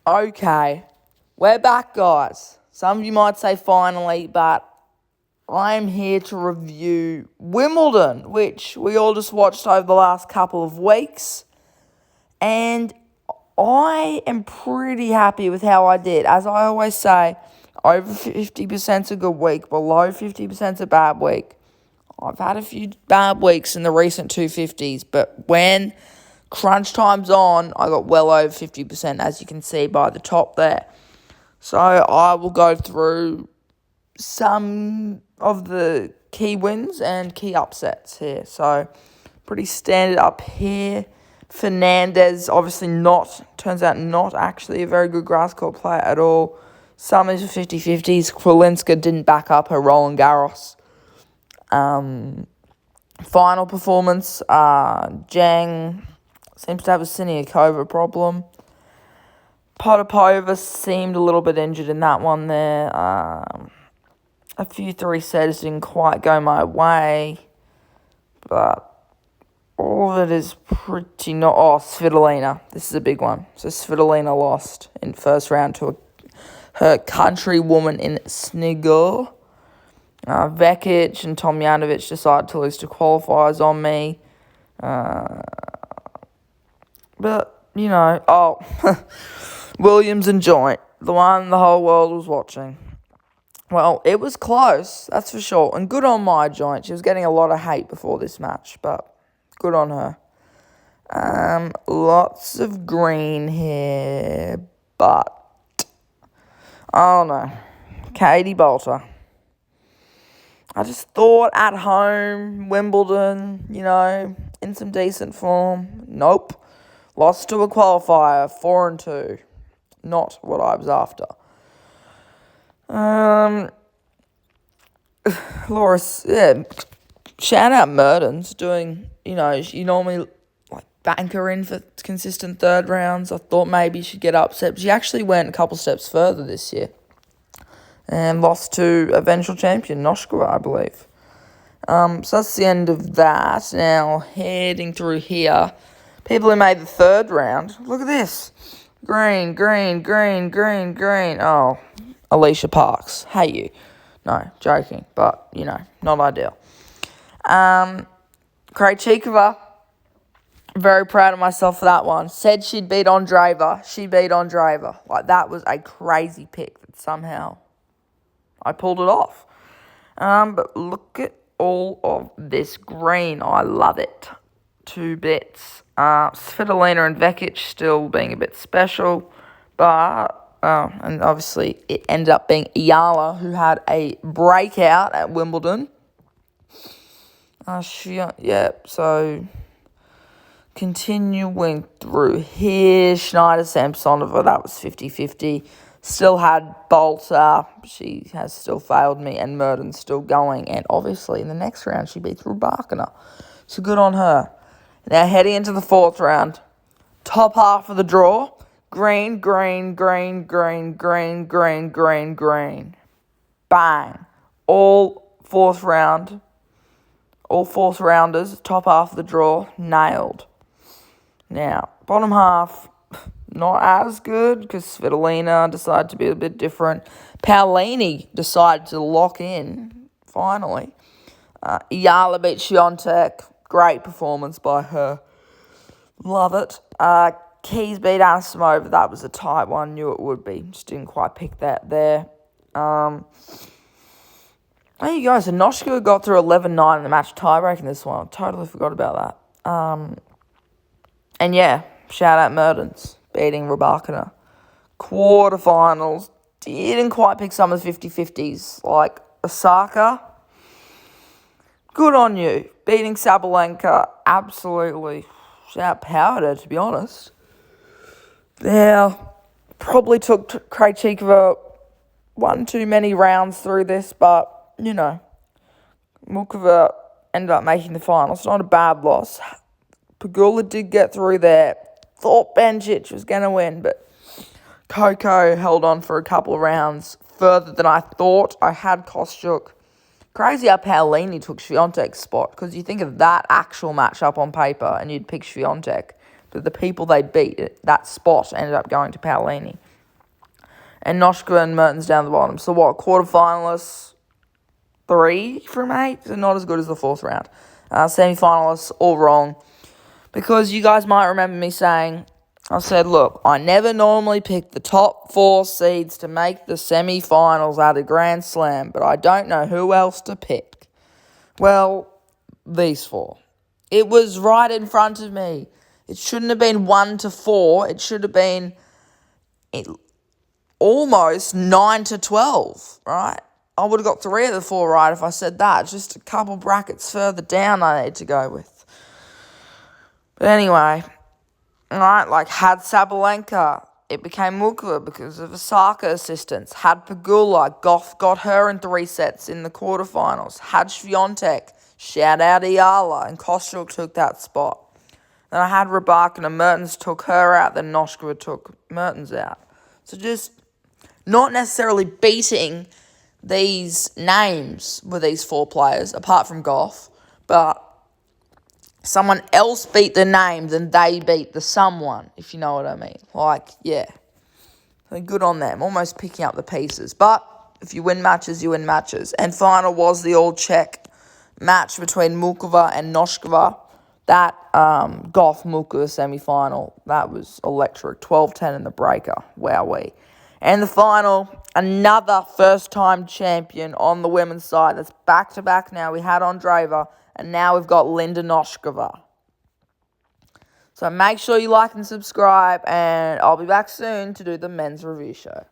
Okay, we're back, guys. Some of you might say finally, but I'm here to review Wimbledon, which we all just watched over the last couple of weeks. And I am pretty happy with how I did. As I always say, over 50% is a good week, below 50% is a bad week. I've had a few bad weeks in the recent 250s, but when crunch time's on, I got well over 50%, as you can see by the top there. So I will go through some of the key wins and key upsets here. So pretty standard up here. Fernandez, obviously turns out not actually a very good grass court player at all. Summers are 50-50s. Kwalinska didn't back up her Roland Garros. Final performance, Zhang seems to have a Siniakova problem. Potapova seemed a little bit injured in that one there. A few 3-setters didn't quite go my way. But all of it is pretty not... Oh, Svitolina. This is a big one. So Svitolina lost in first round to her countrywoman in Snigor. Vekic and Tomljanovic decided to lose to qualifiers on me. But, Williams and Joint, the one the whole world was watching. Well, it was close, that's for sure. And good on my Joint. She was getting a lot of hate before this match, but good on her. Lots of green here, but I don't know. Katie Bolter. I just thought at home, Wimbledon, in some decent form. Nope. Lost to a qualifier, 4-2. Not what I was after. Shout out Mertens doing, you normally bank her in for consistent third rounds. I thought maybe she'd get upset, but she actually went a couple steps further this year. And lost to eventual champion, Noskova, I believe. So that's the end of that. Now, heading through here, people who made the third round, look at this. Green. Oh, Alicia Parks. Hate you. No, joking, but, not ideal. Krejcikova, very proud of myself for that one. Said she'd beat Andreeva. She beat Andreeva. That was a crazy pick that somehow I pulled it off. But look at all of this green. I love it. 2 bits. Svitolina and Vekic still being a bit special. But, and obviously it ended up being Ayala who had a breakout at Wimbledon. So continuing through here. Schneider, Samsonova, that was 50-50. Still had Bolter. She has still failed me. And Mertens still going. And obviously in the next round she beats Rybakina. So good on her. Now heading into the fourth round. Top half of the draw. Green. Bang. All fourth rounders, top half of the draw, nailed. Now, bottom half, not as good because Svitolina decided to be a bit different. Paolini decided to lock in, finally. Ayala beat Świątek. Great performance by her. Love it. Keys beat Anisimova. That was a tight one. Knew it would be. Just didn't quite pick that there. There you go. So Noskova got through 11-9 in the match tiebreak in this one. Totally forgot about that. And yeah, shout out Mertens beating Rybakina. Quarterfinals. Didn't quite pick some of the 50-50s. Like Osaka. Good on you. Beating Sabalenka. Absolutely. Shout powered her, to be honest. Now, probably took Krejcikova one too many rounds through this, but Mukova ended up making the finals. Not a bad loss. Pegula did get through there. Thought Bencic was going to win, but Coco held on for a couple of rounds further than I thought. I had Kostyuk. Crazy how Paolini took Świątek's spot, because you think of that actual matchup on paper and you'd pick Świątek. But the people they beat, that spot ended up going to Paolini. and Noskova and Mertens down the bottom. So what, quarterfinalists, 3 from 8? So not as good as the 4th round. Semi-finalists, all wrong. Because you guys might remember me saying, I said, look, I never normally pick the top 4 seeds to make the semi-finals at a Grand Slam, but I don't know who else to pick. Well, these 4. It was right in front of me. It shouldn't have been 1 to 4. It should have been almost 9 to 12, right? I would have got 3 of the 4 right if I said that. Just a couple brackets further down I need to go with. But anyway, right, like had Sabalenka, it became Mukova because of Osaka assistance. Had Pegula, Goff got her in 3 sets in the quarterfinals. Had Swiatek, shout out Ayala, and Kostyuk took that spot. Then I had Rybakina, Mertens took her out, then Noskova took Mertens out. So just not necessarily beating these names with these 4 players, apart from Goff, but someone else beat the names and they beat the someone, if you know what I mean. Like, yeah. So good on them, almost picking up the pieces. But if you win matches, you win matches. And final was the all-Czech match between Mukova and Noskova. That Goff-Mukova semi-final, that was electric. 12-10 in the breaker. Wowee. And the final, another first-time champion on the women's side. That's back-to-back now. We had Andreeva, and now we've got Linda Noskova. So make sure you like and subscribe, and I'll be back soon to do the men's review show.